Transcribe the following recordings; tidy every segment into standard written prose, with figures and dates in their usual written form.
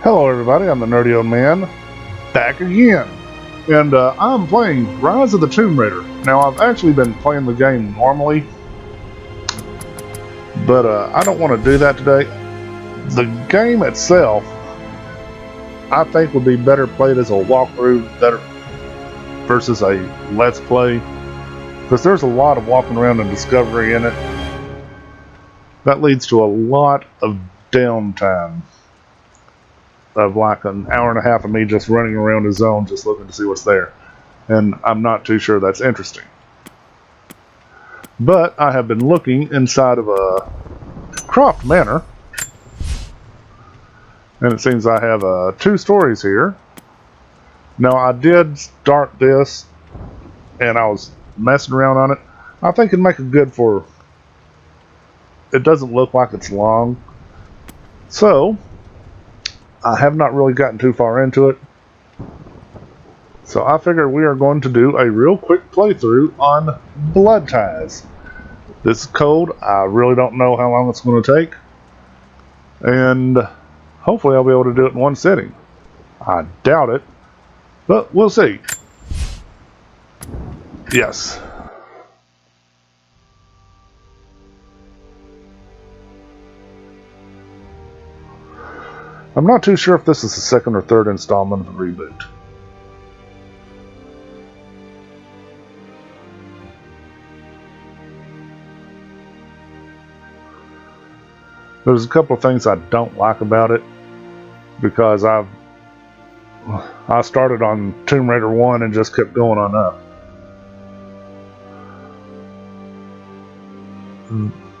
Hello everybody, I'm the Nerdy Old Man, back again. And I'm playing Rise of the Tomb Raider. Now I've actually been playing the game normally, but I don't want to do that today. The game itself, I think would be better played as a walkthrough versus a let's play. Because there's a lot of walking around and discovery in it. That leads to a lot of downtime. Of like an hour and a half of me just running around a zone just looking to see what's there. And I'm not too sure that's interesting. But I have been looking inside of a Croft Manor. And it seems I have 2 stories here. Now I did start this and I was messing around on it. I think it'd make it good for... It doesn't look like it's long. So... I have not really gotten too far into it. So I figured we are going to do a real quick playthrough on Blood Ties. This is code. I really don't know how long it's going to take. And hopefully I'll be able to do it in one sitting. I doubt it, but we'll see. Yes. I'm not too sure if this is the second or third installment of the reboot. There's a couple of things I don't like about it because I started on Tomb Raider 1 and just kept going on up.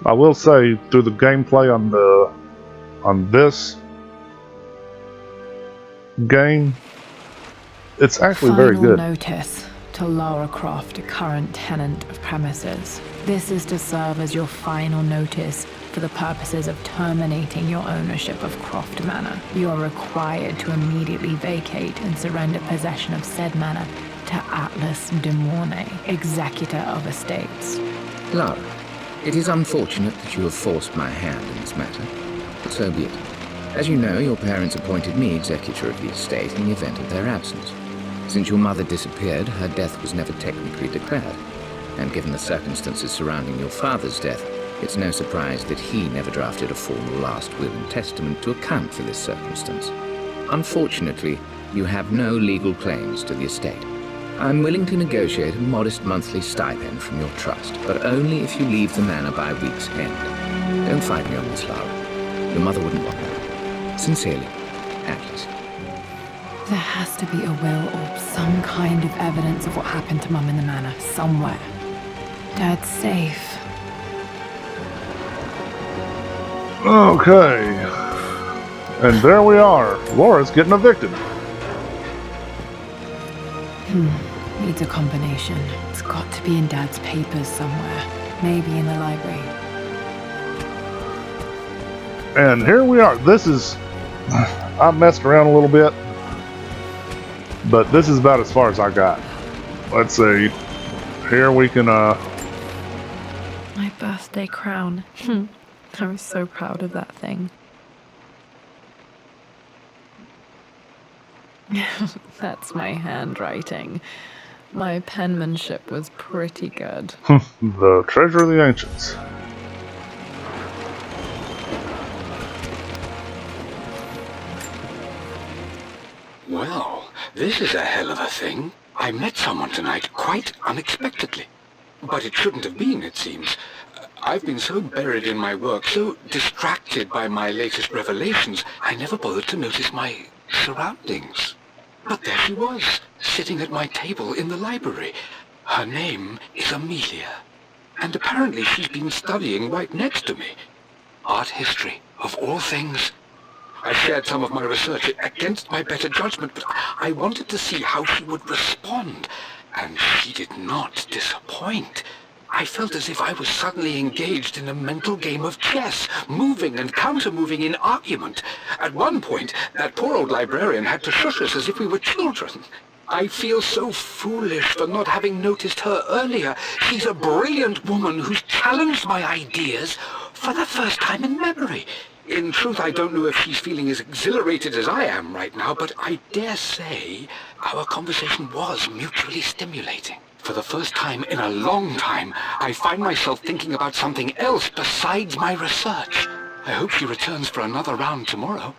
I will say through the gameplay on this game, it's actually very good. Final notice to Lara Croft, a current tenant of premises. This is to serve as your final notice for the purposes of terminating your ownership of Croft Manor. You are required to immediately vacate and surrender possession of said manor to Atlas de Mornay, executor of estates. Lara, it is unfortunate that you have forced my hand in this matter, but so be it. As you know, your parents appointed me executor of the estate in the event of their absence. Since your mother disappeared, her death was never technically declared. And given the circumstances surrounding your father's death, it's no surprise that he never drafted a formal last will and testament to account for this circumstance. Unfortunately, you have no legal claims to the estate. I'm willing to negotiate a modest monthly stipend from your trust, but only if you leave the manor by week's end. Don't fight me on this, Lara. Your mother wouldn't want that. Sincerely, Atlas. There has to be a will or some kind of evidence of what happened to Mum in the manor, somewhere. Dad's safe. Okay. And there we are. Laura's getting evicted. Needs a combination. It's got to be in Dad's papers somewhere. Maybe in the library. And here we are. This is... I messed around a little bit, but this is about as far as I got. Let's see. Here we can, My birthday crown. I was so proud of that thing. That's my handwriting. My penmanship was pretty good. The treasure of the ancients. Well, this is a hell of a thing. I met someone tonight quite unexpectedly. But it shouldn't have been, it seems. I've been so buried in my work, so distracted by my latest revelations, I never bothered to notice my surroundings. But there she was, sitting at my table in the library. Her name is Amelia. And apparently she's been studying right next to me. Art history, of all things. I shared some of my research against my better judgment, but I wanted to see how she would respond, and she did not disappoint. I felt as if I was suddenly engaged in a mental game of chess, moving and counter-moving in argument. At one point, that poor old librarian had to shush us as if we were children. I feel so foolish for not having noticed her earlier. She's a brilliant woman who's challenged my ideas for the first time in memory. In truth, I don't know if she's feeling as exhilarated as I am right now, but I dare say our conversation was mutually stimulating. For the first time in a long time, I find myself thinking about something else besides my research. I hope she returns for another round tomorrow.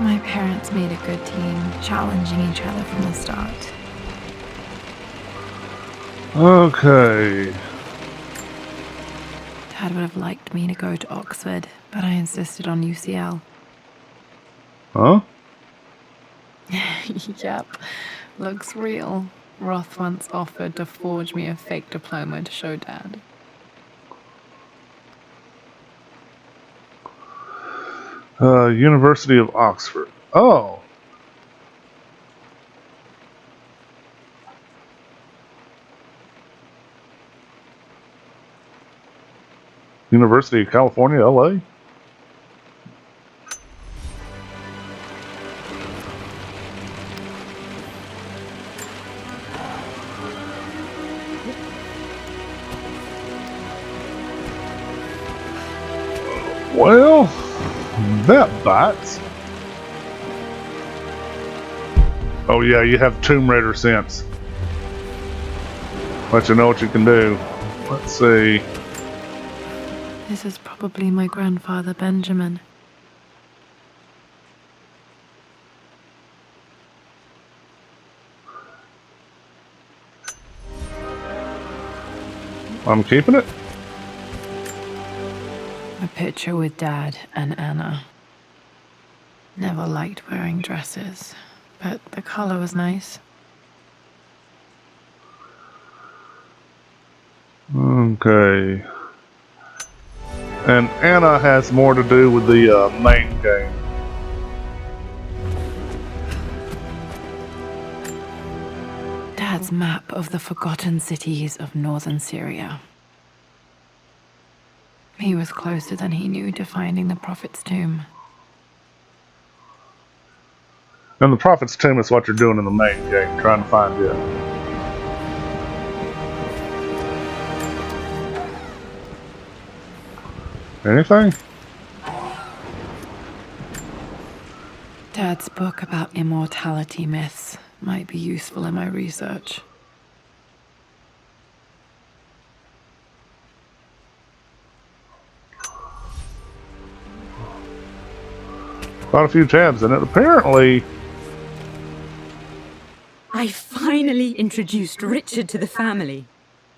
My parents made a good team, challenging each other from the start. Okay. Dad would have liked me to go to Oxford, but I insisted on UCL. Huh? Yep, looks real. Roth once offered to forge me a fake diploma to show Dad. University of Oxford. Oh. University of California, LA? Well, that bites. Oh yeah, you have Tomb Raider sense. Let you know what you can do. Let's see. This is probably my grandfather, Benjamin. I'm keeping it. A picture with Dad and Anna. Never liked wearing dresses, but the color was nice. Okay. And Anna has more to do with the main game. Dad's map of the forgotten cities of northern Syria. He was closer than he knew to finding the Prophet's tomb. And the Prophet's Tomb is what you're doing in the main game, trying to find it. Anything? Dad's book about immortality myths might be useful in my research. Quite a few tabs in it. Apparently, I finally introduced Richard to the family.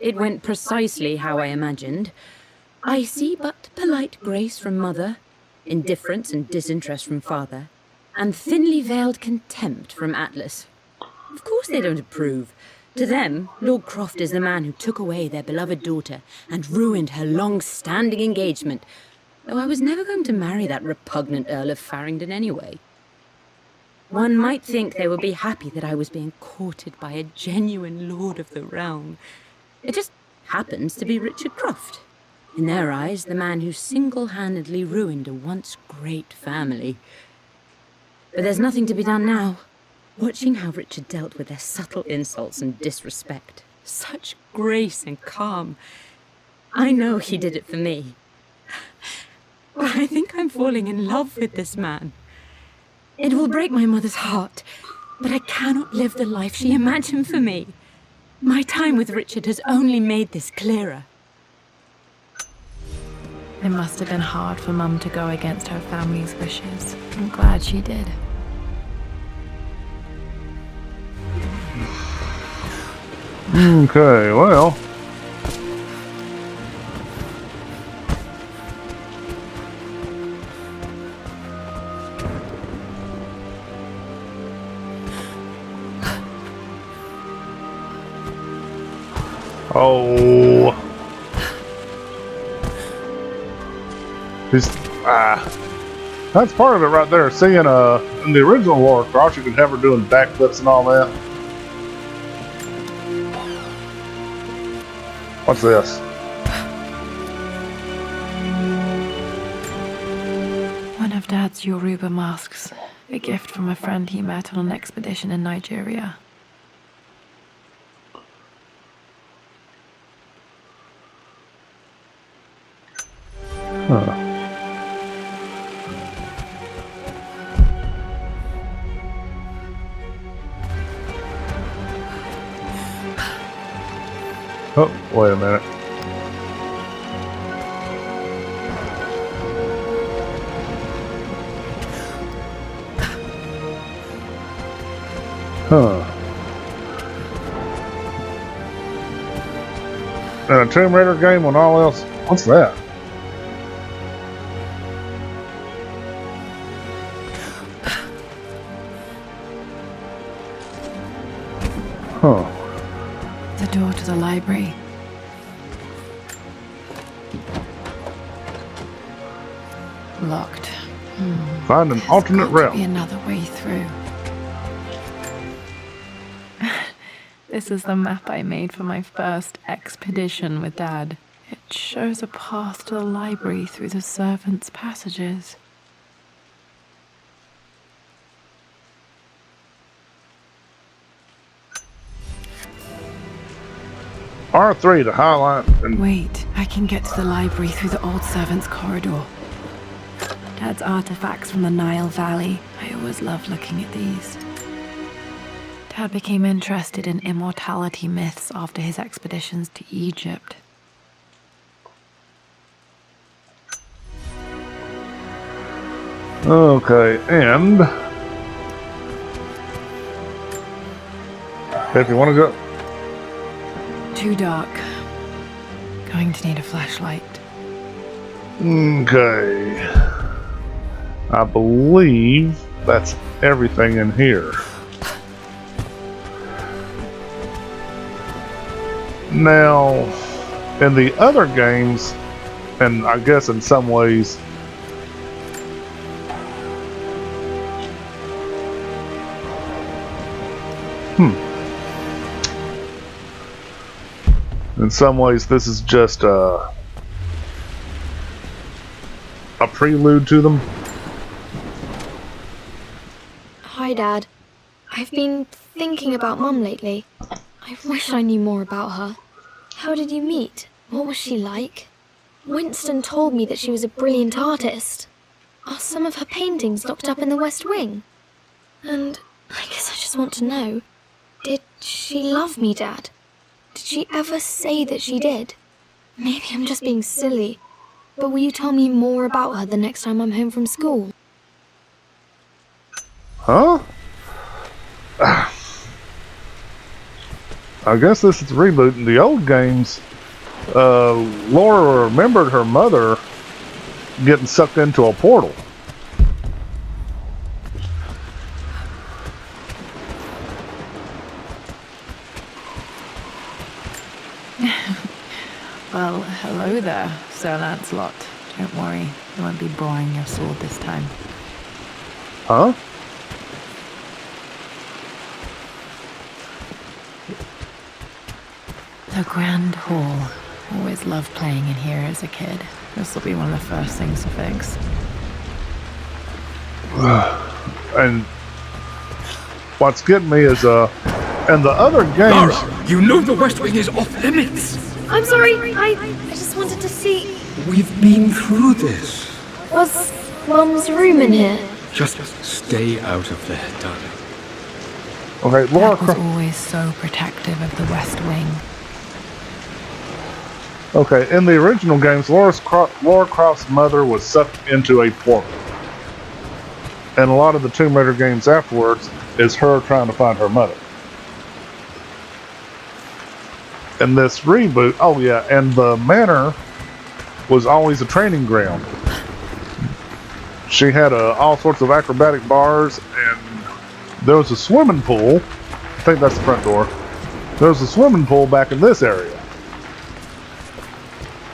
It went precisely how I imagined. I see but polite grace from mother, indifference and disinterest from father, and thinly veiled contempt from Atlas. Of course they don't approve. To them, Lord Croft is the man who took away their beloved daughter and ruined her long-standing engagement, though I was never going to marry that repugnant Earl of Farringdon anyway. One might think they would be happy that I was being courted by a genuine lord of the realm. It just happens to be Richard Croft. In their eyes, the man who single-handedly ruined a once great family. But there's nothing to be done now. Watching how Richard dealt with their subtle insults and disrespect. Such grace and calm. I know he did it for me. But I think I'm falling in love with this man. It will break my mother's heart, but I cannot live the life she imagined for me. My time with Richard has only made this clearer. It must have been hard for Mum to go against her family's wishes. I'm glad she did. okay, well. Oh. That's part of it right there. Seeing in the original Lara Croft, you could have her doing backflips and all that. What's this? One of Dad's Yoruba masks. A gift from a friend he met on an expedition in Nigeria. Huh. Oh, wait a minute. Huh. And a Tomb Raider game when all else... What's that? Huh. The door to the library. Locked. Find an There's alternate got to be route. another way through. This is the map I made for my first expedition with Dad. It shows a path to the library through the servants' passages. R3 to highlight and... Wait, I can get to the library through the old servants' corridor. Dad's artifacts from the Nile Valley. I always loved looking at these. Dad became interested in immortality myths after his expeditions to Egypt. Okay, and... If you want to go... Too dark. Going to need a flashlight. Okay. I believe that's everything in here. Now, in the other games, and I guess in some ways, in some ways this is just a prelude to them. Hi, Dad. I've been thinking about Mum lately. I wish I knew more about her. How did you meet? What was she like? Winston told me that she was a brilliant artist. Are some of her paintings locked up in the West Wing? And I guess I just want to know, did she love me, Dad? Did she ever say that she did? Maybe I'm just being silly, but will you tell me more about her the next time I'm home from school? Huh? I guess this is rebooting the old games. Laura remembered her mother getting sucked into a portal. Well, hello there, Sir Lancelot. Don't worry, I won't be borrowing your sword this time. Huh? The Grand Hall. Always loved playing in here as a kid. This will be one of the first things to fix. And what's getting me is, and the other games... Lara, you know the West Wing is off limits. I'm sorry, I just wanted to see... We've been through this. Was Mum's room in here? Just stay out of there, darling. Okay, Lara Dad was Croft... always so protective of the West Wing. Okay, in the original games, Lara Croft's mother was sucked into a portal. And a lot of the Tomb Raider games afterwards is her trying to find her mother. And this reboot, oh yeah, and the manor was always a training ground. She had all sorts of acrobatic bars, and there was a swimming pool. I think that's the front door. There was a swimming pool back in this area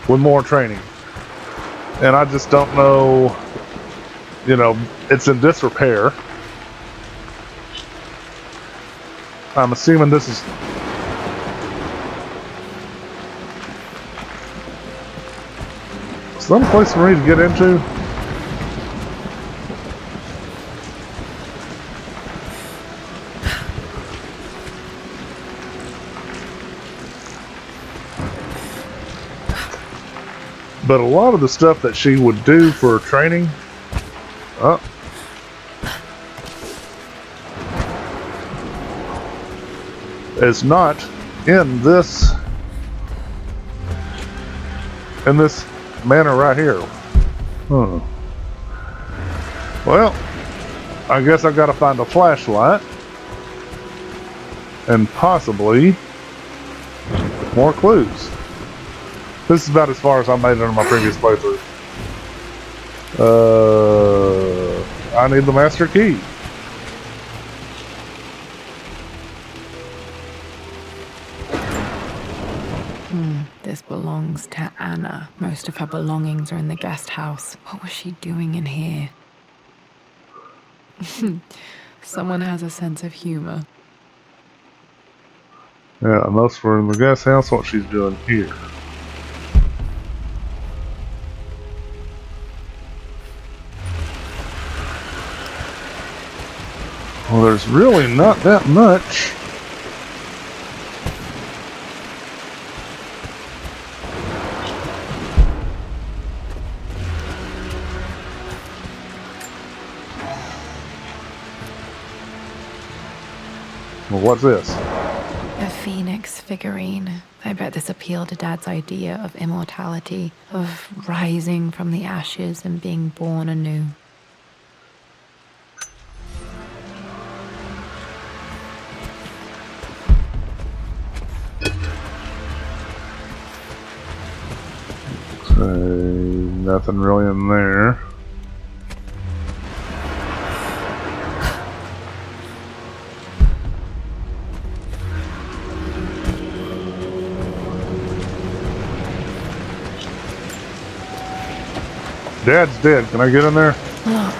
with more training. And I just don't know, you know, it's in disrepair. I'm assuming this is... some place for me to get into. But a lot of the stuff that she would do for training, oh, is not in this manner right here. Well, I guess I gotta find a flashlight and possibly more clues. This is about as far as I made it in my previous playthrough. I need the master key. This belongs to Anna. Most of her belongings are in the guest house. What was she doing in here? Someone has a sense of humor. Yeah, most were in the guest house. What she's doing here. Well, there's really not that much. Well, what's this? A phoenix figurine. I bet this appealed to Dad's idea of immortality, of rising from the ashes and being born anew. Nothing really in there. Dad's dead. Can I get in there? Locked.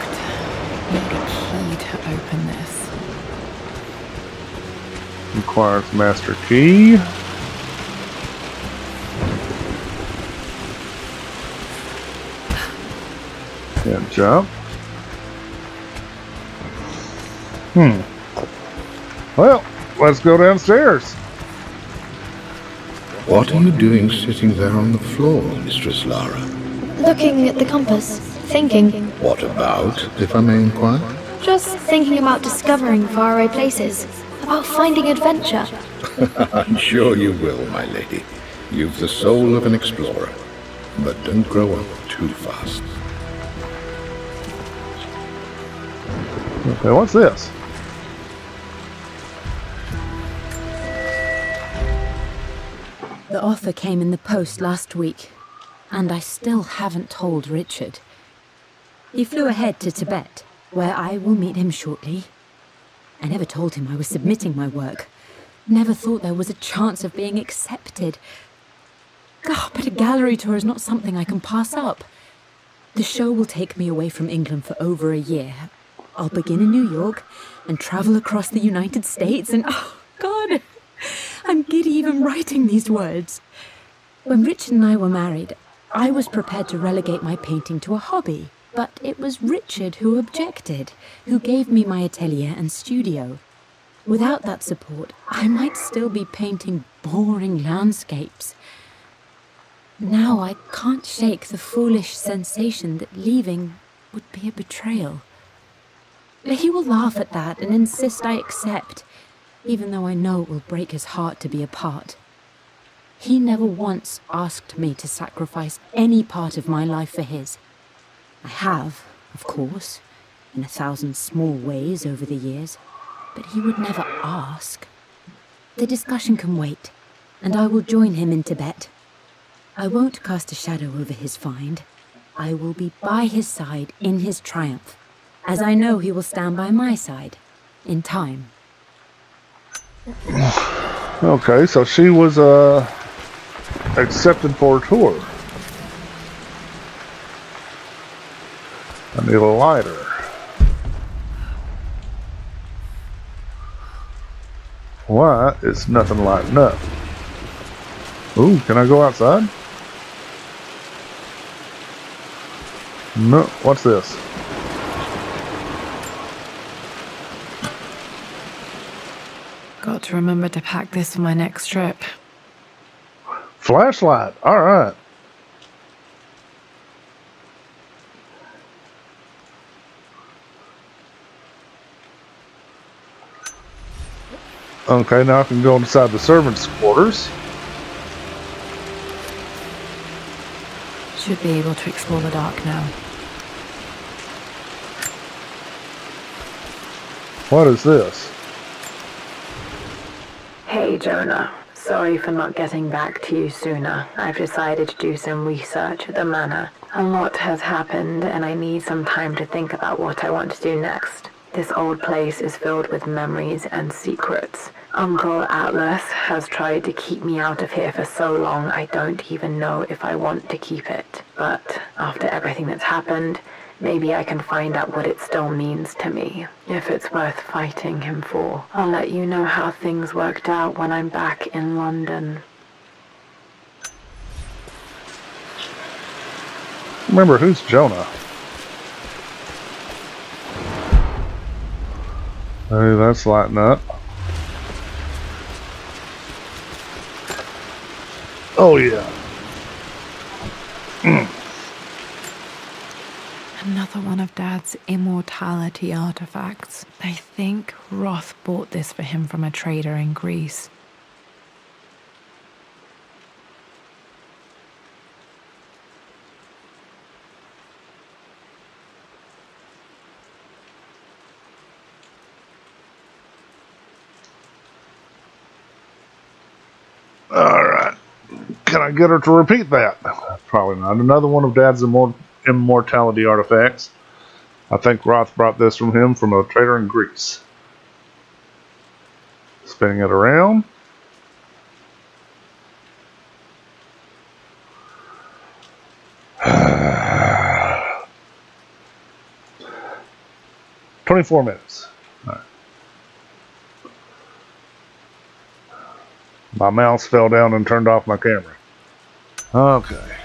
Need a key to open this. Requires master key. Can't jump. Well, let's go downstairs. What are you doing sitting there on the floor, Mistress Lara? Looking at the compass, thinking. What about, if I may inquire? Just thinking about discovering faraway places, about finding adventure. I'm sure you will, my lady. You've the soul of an explorer. But don't grow up too fast. Okay, what's this? The offer came in the post last week, and I still haven't told Richard. He flew ahead to Tibet, where I will meet him shortly. I never told him I was submitting my work. Never thought there was a chance of being accepted. God, but a gallery tour is not something I can pass up. The show will take me away from England for over a year. I'll begin in New York and travel across the United States and, oh, God, I'm giddy even writing these words. When Richard and I were married, I was prepared to relegate my painting to a hobby, but it was Richard who objected, who gave me my atelier and studio. Without that support, I might still be painting boring landscapes. Now I can't shake the foolish sensation that leaving would be a betrayal. He will laugh at that and insist I accept, even though I know it will break his heart to be apart. He never once asked me to sacrifice any part of my life for his. I have, of course, in 1,000 small ways over the years, but he would never ask. The discussion can wait, and I will join him in Tibet. I won't cast a shadow over his find. I will be by his side in his triumph, as I know he will stand by my side, in time. Okay, so she was accepted for a tour. I need a lighter. Why is nothing lighting up? Ooh, can I go outside? No, what's this? Got to remember to pack this for my next trip. Flashlight, alright. Okay, now I can go inside the servants' quarters. Should be able to explore the dark now. What is this? Hey Jonah, sorry for not getting back to you sooner. I've decided to do some research at the manor. A lot has happened and I need some time to think about what I want to do next. This old place is filled with memories and secrets. Uncle Atlas has tried to keep me out of here for so long I don't even know if I want to keep it. But after everything that's happened, maybe I can find out what it still means to me. If it's worth fighting him for. I'll let you know how things worked out when I'm back in London. Remember, who's Jonah? Hey, that's lighting up. Oh, yeah. Another one of Dad's immortality artifacts. I think Roth bought this for him from a trader in Greece. Alright. Can I get her to repeat that? Probably not. Another one of Dad's immortality artifacts. I think Roth brought this from him from a trader in Greece. Spinning it around. $24 minutes. All right. My mouse fell down and turned off my camera. Okay.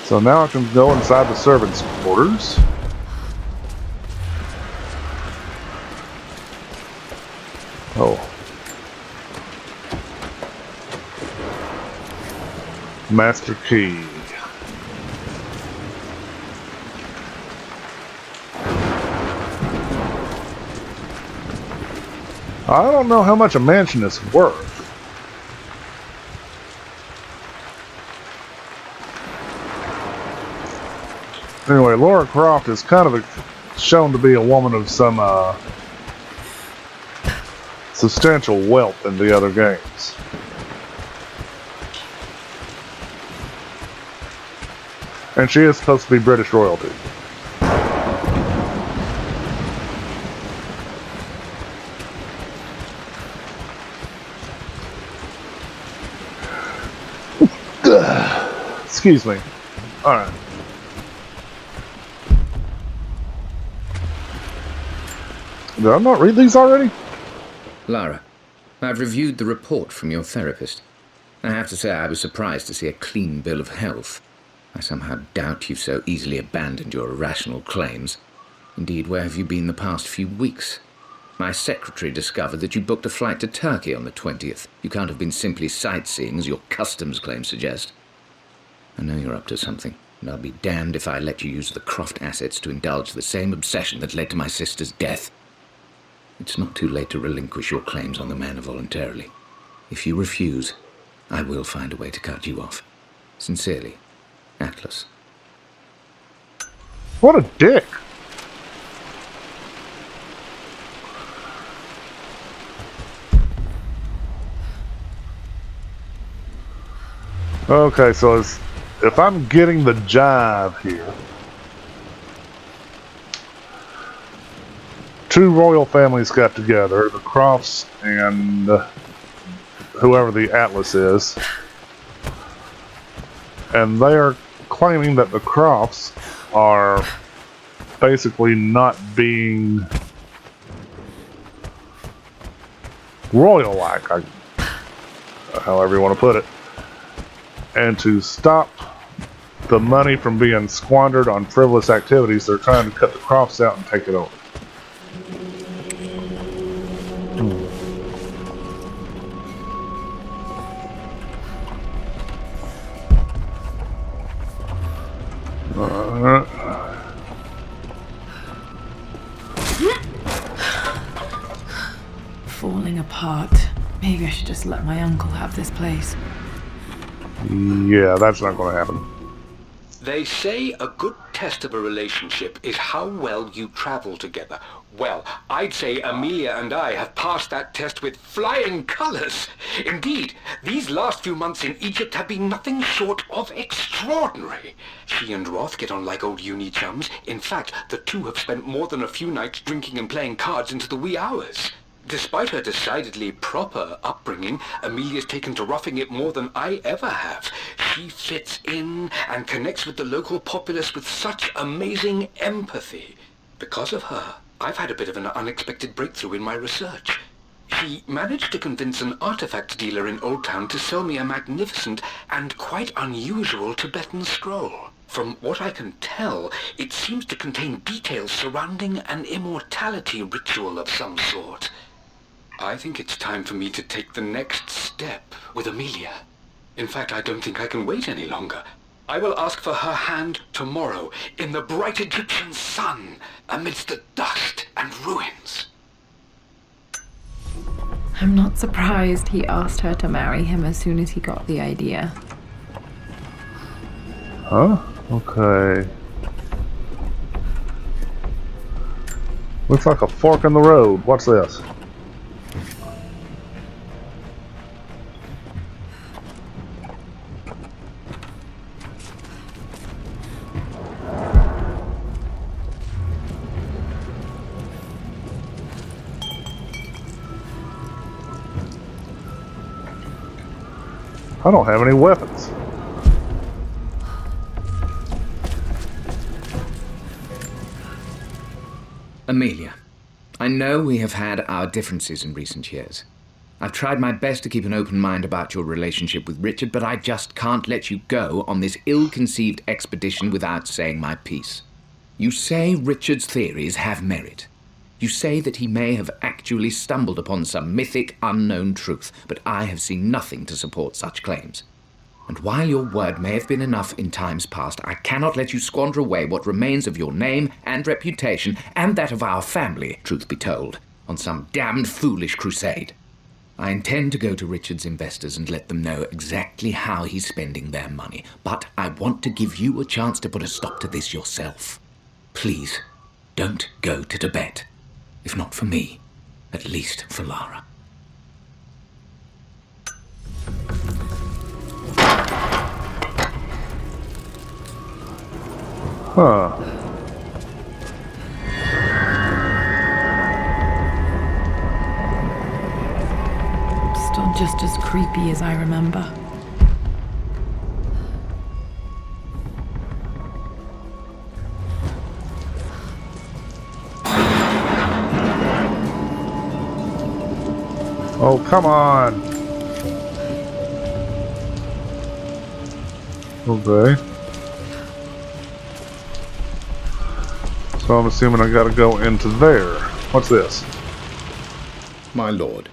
So now I can go inside the servants' quarters. Oh. Master key. I don't know how much a mansion is worth. Anyway, Lara Croft is kind of shown to be a woman of some substantial wealth in the other games. And she is supposed to be British royalty. Excuse me. Alright. Did I not read these already? Lara, I've reviewed the report from your therapist. I have to say I was surprised to see a clean bill of health. I somehow doubt you've so easily abandoned your irrational claims. Indeed, where have you been the past few weeks? My secretary discovered that you booked a flight to Turkey on the 20th. You can't have been simply sightseeing, as your customs claims suggest. I know you're up to something, and I'll be damned if I let you use the Croft assets to indulge the same obsession that led to my sister's death. It's not too late to relinquish your claims on the manor voluntarily. If you refuse, I will find a way to cut you off. Sincerely, Atlas. What a dick. Okay, so if I'm getting the jive here, two royal families got together, the Crofts and whoever the Atlas is, and they are claiming that the Crofts are basically not being royal-like, however you want to put it, and to stop the money from being squandered on frivolous activities, they're trying to cut the Crofts out and take it over. apart. Maybe I should just let my uncle have this place. Yeah, that's not going to happen. They say a good test of a relationship is how well you travel together. Well, I'd say Amelia and I have passed that test with flying colors. Indeed, these last few months in Egypt have been nothing short of extraordinary. She and Roth get on like old uni chums. In fact, the two have spent more than a few nights drinking and playing cards into the wee hours. Despite her decidedly proper upbringing, Amelia's taken to roughing it more than I ever have. She fits in and connects with the local populace with such amazing empathy. Because of her, I've had a bit of an unexpected breakthrough in my research. She managed to convince an artifact dealer in Old Town to sell me a magnificent and quite unusual Tibetan scroll. From what I can tell, it seems to contain details surrounding an immortality ritual of some sort. I think it's time for me to take the next step with Amelia. In fact, I don't think I can wait any longer. I will ask for her hand tomorrow in the bright Egyptian sun amidst the dust and ruins. I'm not surprised he asked her to marry him as soon as he got the idea. Huh? Okay. Looks like a fork in the road. What's this? I don't have any weapons. Amelia, I know we have had our differences in recent years. I've tried my best to keep an open mind about your relationship with Richard, but I just can't let you go on this ill-conceived expedition without saying my piece. You say Richard's theories have merit. You say that he may have actually stumbled upon some mythic, unknown truth, but I have seen nothing to support such claims. And while your word may have been enough in times past, I cannot let you squander away what remains of your name and reputation, and that of our family, truth be told, on some damned foolish crusade. I intend to go to Richard's investors and let them know exactly how he's spending their money, but I want to give you a chance to put a stop to this yourself. Please, don't go to Tibet. If not for me, at least for Lara. Huh. Still just as creepy as I remember. Oh, come on. Okay. So I'm assuming I gotta go into there. What's this? My lord,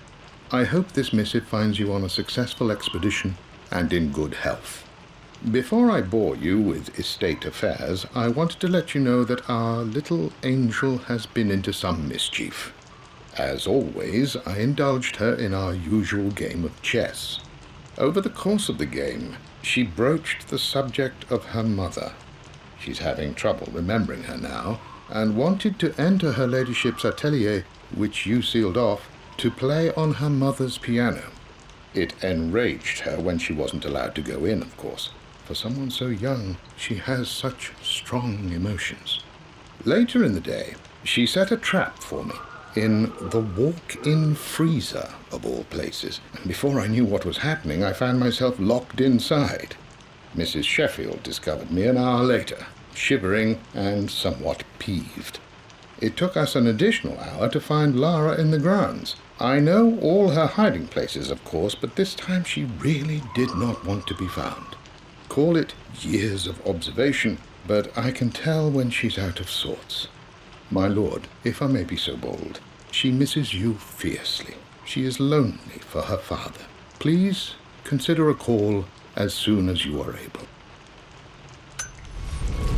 I hope this missive finds you on a successful expedition and in good health. Before I bore you with estate affairs, I wanted to let you know that our little angel has been into some mischief. As always, I indulged her in our usual game of chess. Over the course of the game, she broached the subject of her mother. She's having trouble remembering her now, and wanted to enter her ladyship's atelier, which you sealed off, to play on her mother's piano. It enraged her when she wasn't allowed to go in, of course. For someone so young, she has such strong emotions. Later in the day, she set a trap for me in the walk-in freezer, of all places, and before I knew what was happening, I found myself locked inside. Mrs. Sheffield discovered me an hour later, shivering and somewhat peeved. It took us an additional hour to find Lara in the grounds. I know all her hiding places, of course, but this time she really did not want to be found. Call it years of observation, but I can tell when she's out of sorts. My lord, if I may be so bold, she misses you fiercely. She is lonely for her father. Please consider a call as soon as you are able.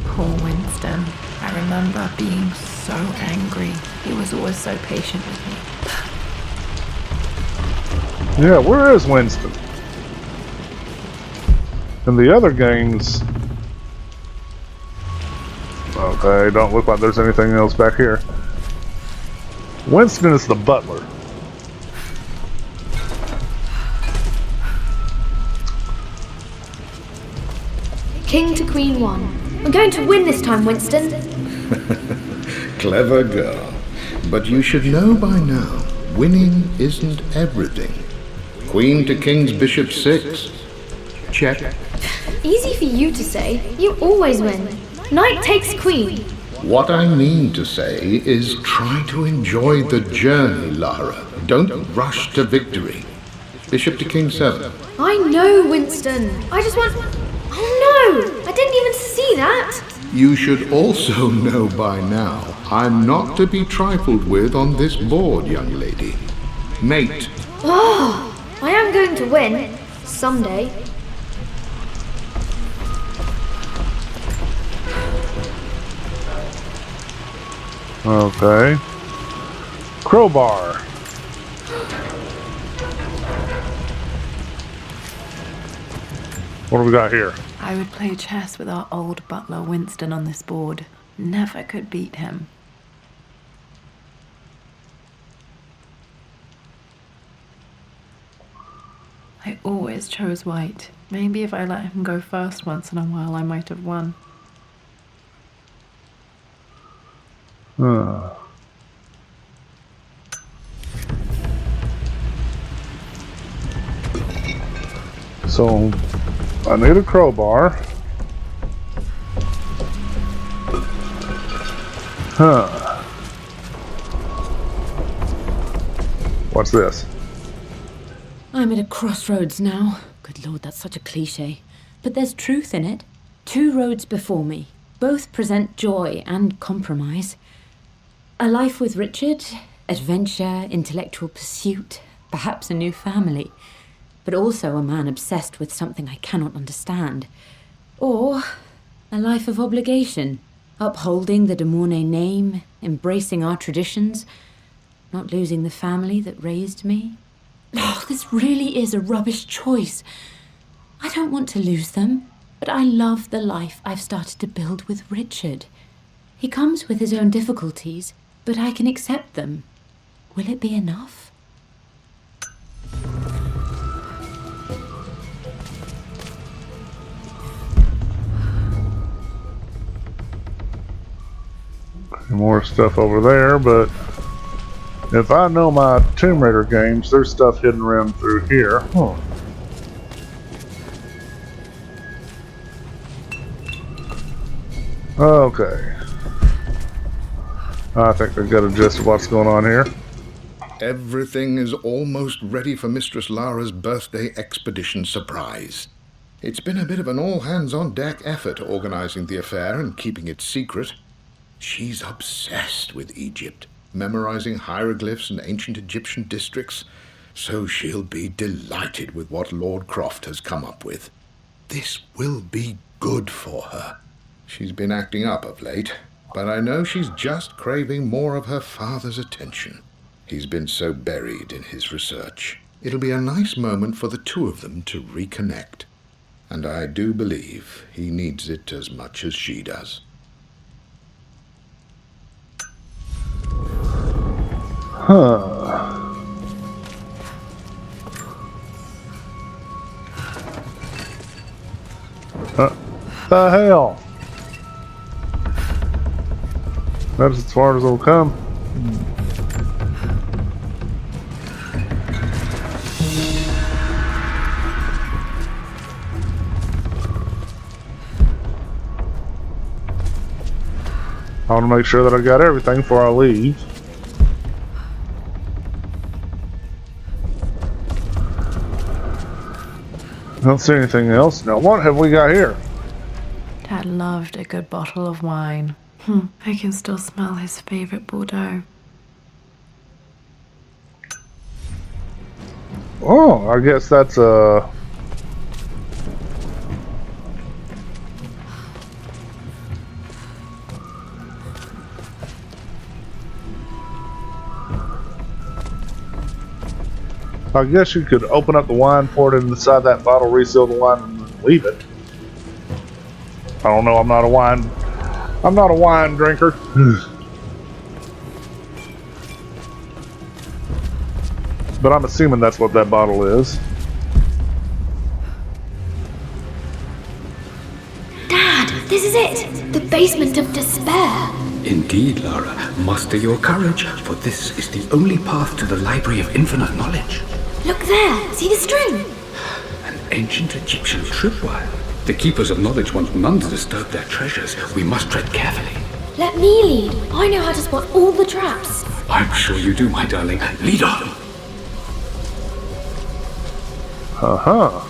Poor Winston. I remember being so angry. He was always so patient with me. Yeah, where is Winston? In the other games... Okay, don't look like there's anything else back here. Winston is the butler. King to Queen 1. We're going to win this time, Winston. Clever girl. But you should know by now, winning isn't everything. Queen to King's Bishop 6. Check. Easy for you to say. You always win. Knight takes Queen. What I mean to say is try to enjoy the journey, Lara. Don't rush to victory. Bishop to King 7. I know, Winston. I just want... Oh no! I didn't even see that! You should also know by now, I'm not to be trifled with on this board, young lady. Mate. Oh, I am going to win. Someday. Okay. Crowbar. What do we got here? I would play chess with our old butler Winston on this board. Never could beat him. I always chose white. Maybe if I let him go first once in a while, I might have won. So, I need a crowbar. What's this? I'm at a crossroads now. Good lord, that's such a cliche. But there's truth in it. 2 roads before me. Both present joy and compromise. A life with Richard, adventure, intellectual pursuit, perhaps a new family. But also a man obsessed with something I cannot understand. Or a life of obligation, upholding the de Mornay name, embracing our traditions, not losing the family that raised me. Oh, this really is a rubbish choice. I don't want to lose them, but I love the life I've started to build with Richard. He comes with his own difficulties, but I can accept them. Will it be enough? More stuff over there, but if I know my Tomb Raider games, there's stuff hidden around through here. Huh. Okay. I think they've got a gist of what's going on here. Everything is almost ready for Mistress Lara's birthday expedition surprise. It's been a bit of an all-hands-on-deck effort organizing the affair and keeping it secret. She's obsessed with Egypt, memorizing hieroglyphs and ancient Egyptian districts, so she'll be delighted with what Lord Croft has come up with. This will be good for her. She's been acting up of late, but I know she's just craving more of her father's attention. He's been so buried in his research. It'll be a nice moment for the two of them to reconnect, and I do believe he needs it as much as she does. Huh. The hell? That's as far as it'll come. I want to make sure that I got everything before I leave. Don't see anything else. Now, what have we got here? Dad loved a good bottle of wine. I can still smell his favorite Bordeaux. Oh, I guess that's a... I guess you could open up the wine, pour it inside that bottle, reseal the wine, and then leave it. I don't know. I'm not a wine drinker. But I'm assuming that's what that bottle is. Dad, this is it! The basement of despair! Indeed, Lara. Muster your courage, for this is the only path to the Library of Infinite Knowledge. Look there! See the string? An ancient Egyptian tripwire. The Keepers of Knowledge want none to disturb their treasures. We must tread carefully. Let me lead. I know how to spot all the traps. I'm sure you do, my darling. Lead on! Uh-huh.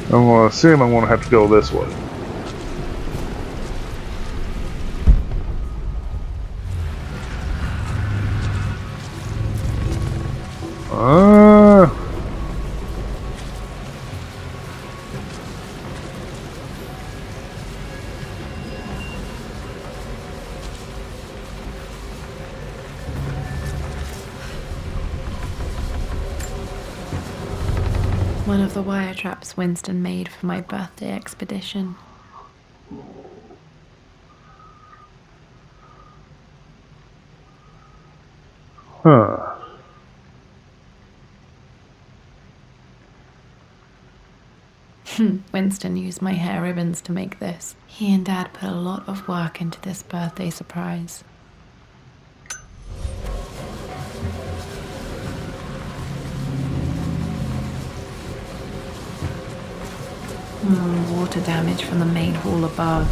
I'm going to assume I'm going to have to go this way. One of the wire traps Winston made for my birthday expedition. Huh. Winston used my hair ribbons to make this. He and Dad put a lot of work into this birthday surprise. Water damage from the main hall above.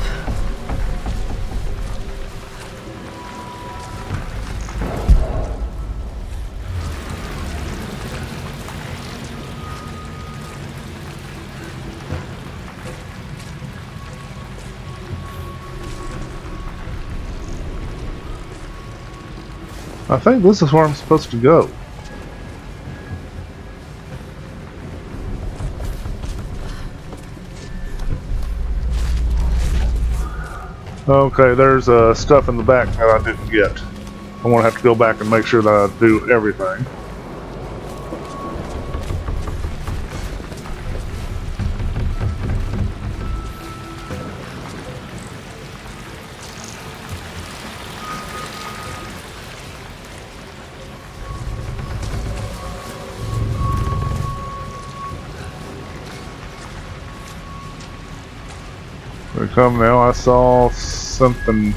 I think this is where I'm supposed to go. Okay, there's stuff in the back that I didn't get. I'm gonna have to go back and make sure that I do everything. Here we come now. I saw something.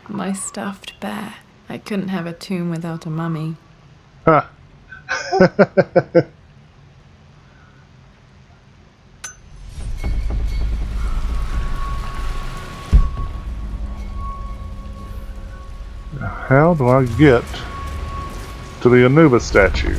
My stuffed bear. I couldn't have a tomb without a mummy. Huh. How do I get to the Anubis statue?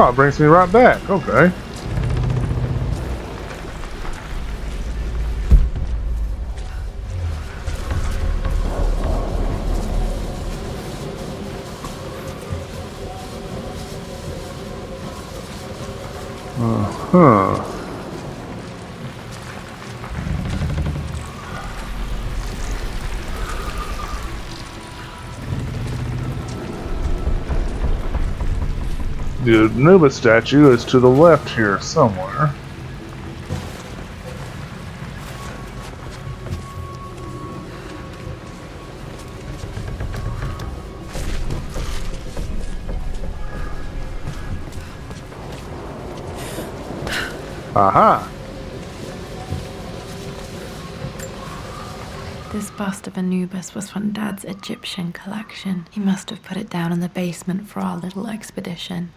Oh, it brings me right back. Okay. Uh-huh. The Anubis statue is to the left here somewhere. Aha! This bust of Anubis was from Dad's Egyptian collection. He must have put it down in the basement for our little expedition.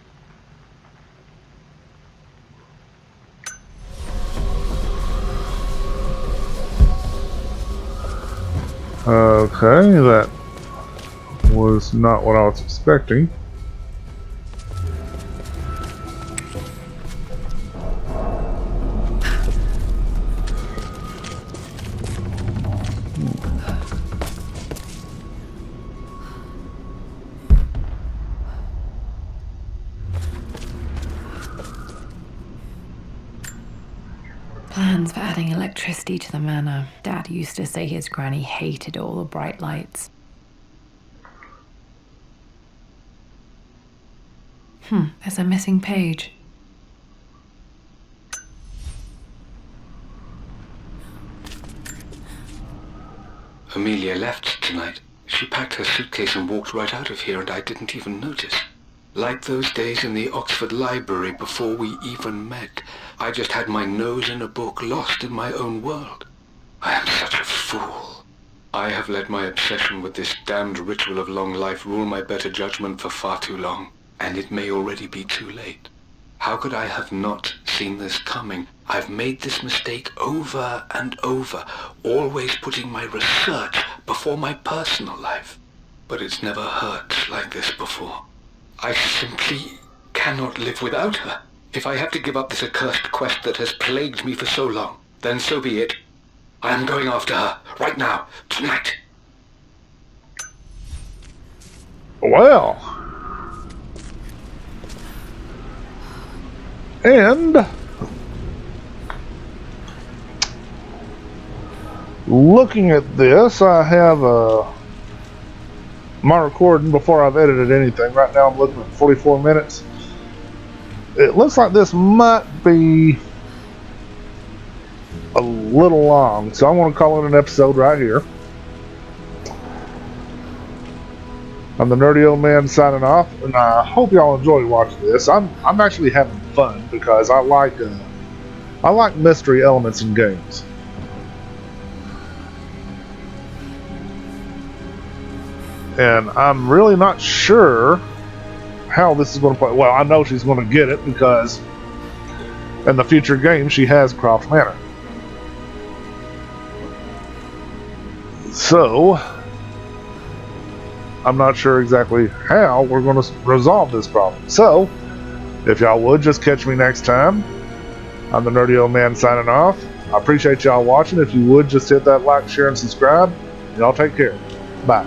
Okay, that was not what I was expecting. Plans for adding electricity to the manor. Dad used to say his granny hated all the bright lights. There's a missing page. Amelia left tonight. She packed her suitcase and walked right out of here, and I didn't even notice. Like those days in the Oxford Library before we even met. I just had my nose in a book, lost in my own world. I am such a fool. I have let my obsession with this damned ritual of long life rule my better judgment for far too long, and it may already be too late. How could I have not seen this coming? I've made this mistake over and over, always putting my research before my personal life. But it's never hurt like this before. I simply cannot live without her. If I have to give up this accursed quest that has plagued me for so long, then so be it. I am going after her, right now, tonight. Well. And looking at this, I have my recording before I've edited anything. Right now I'm looking at 44 minutes. It looks like this might be a little long, so I want to call it an episode right here. I'm the Nerdy Old Man signing off, and I hope y'all enjoy watching this. I'm actually having fun because I like mystery elements in games. And I'm really not sure how this is going to play. Well, I know she's going to get it because in the future game she has Croft Manor. So I'm not sure exactly how we're going to resolve this problem. So if y'all would just catch me next time. I'm the Nerdy Old Man signing off. I appreciate y'all watching. If you would just hit that like, share, and subscribe. Y'all take care. Bye.